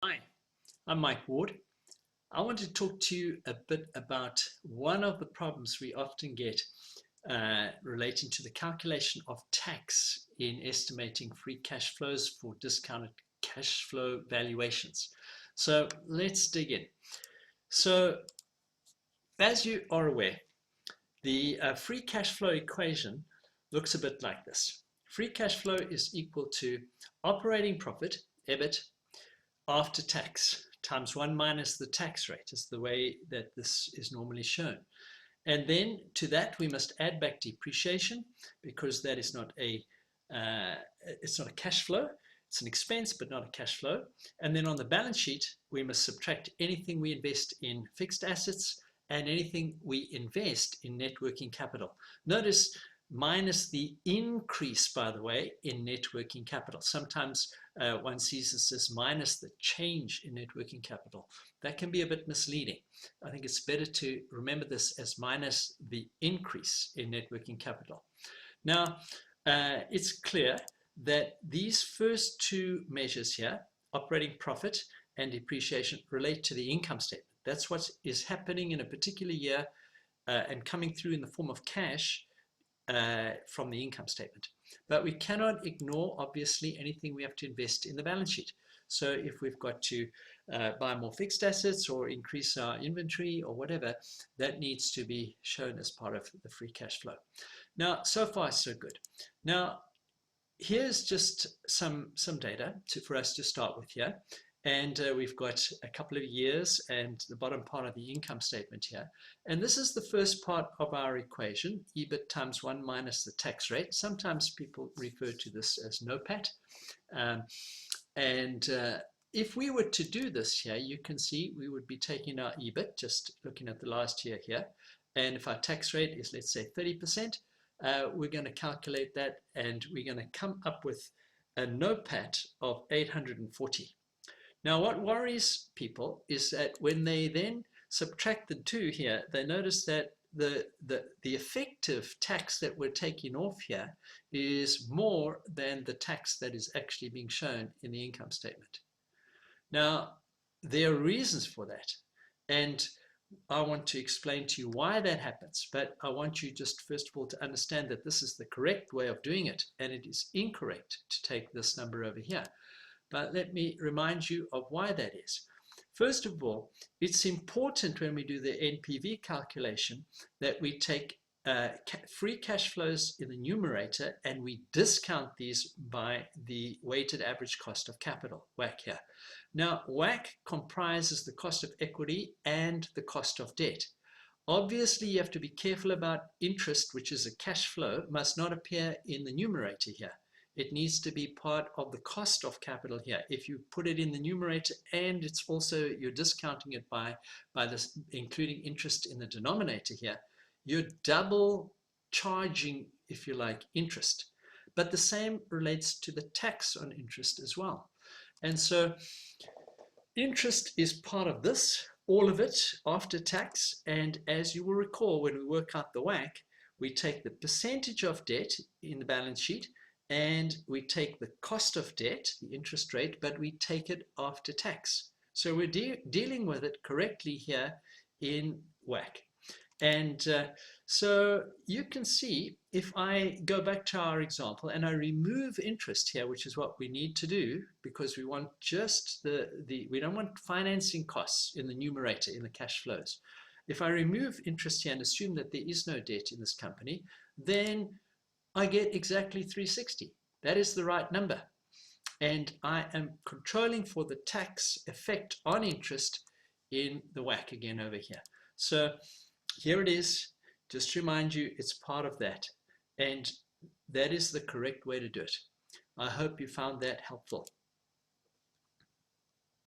Hi, I'm Mike Ward. I want to talk to you a bit about one of the problems we often get relating to the calculation of tax in estimating free cash flows for discounted cash flow valuations. So let's dig in. So as you are aware, the free cash flow equation looks a bit like this. Free cash flow is equal to operating profit, EBIT, after tax times 1 minus the tax rate is the way that this is normally shown. And then to that we must add back depreciation because that is not it's not a cash flow. It's an expense but not a cash flow. And then on the balance sheet we must subtract anything we invest in fixed assets and anything we invest in net working capital. Notice minus the increase, by the way, in net working capital. Sometimes one sees this as minus the change in net working capital. That can be a bit misleading. I think it's better to remember this as minus the increase in net working capital. Now, it's clear that these first two measures here, operating profit and depreciation, relate to the income statement. That's what is happening in a particular year and coming through in the form of cash from the income statement. But we cannot ignore, obviously, anything we have to invest in the balance sheet. So if we've got to buy more fixed assets or increase our inventory or whatever, that needs to be shown as part of the free cash flow. Now, so far, so good. Now, here's just some data for us to start with here. And we've got a couple of years and the bottom part of the income statement here. And this is the first part of our equation, EBIT times 1 minus the tax rate. Sometimes people refer to this as NOPAT. If we were to do this here, you can see we would be taking our EBIT, just looking at the last year here. And if our tax rate is, let's say, 30%, we're going to calculate that and we're going to come up with a NOPAT of 840. Now, what worries people is that when they then subtract the two here, they notice that the effective tax that we're taking off here is more than the tax that is actually being shown in the income statement. Now, there are reasons for that, and I want to explain to you why that happens, but I want you just first of all to understand that this is the correct way of doing it, and it is incorrect to take this number over here. But let me remind you of why that is. First of all, it's important when we do the NPV calculation that we take free cash flows in the numerator and we discount these by the weighted average cost of capital, WACC here. Now, WACC comprises the cost of equity and the cost of debt. Obviously, you have to be careful about interest, which is a cash flow, must not appear in the numerator here. It needs to be part of the cost of capital here. If you put it in the numerator and it's also, you're discounting it by this, including interest in the denominator here, you're double charging, if you like, interest. But the same relates to the tax on interest as well. And so interest is part of this, all of it after tax. And as you will recall, when we work out the WACC, we take the percentage of debt in the balance sheet and we take the cost of debt, the interest rate, but we take it after tax. So we're dealing with it correctly here in WACC. And so you can see, if I go back to our example and I remove interest here, which is what we need to do, because we want just we don't want financing costs in the numerator, in the cash flows. If I remove interest here and assume that there is no debt in this company, then I get exactly 360. That is the right number. And I am controlling for the tax effect on interest in the WACC again over here. So here it is. Just to remind you, it's part of that. And that is the correct way to do it. I hope you found that helpful.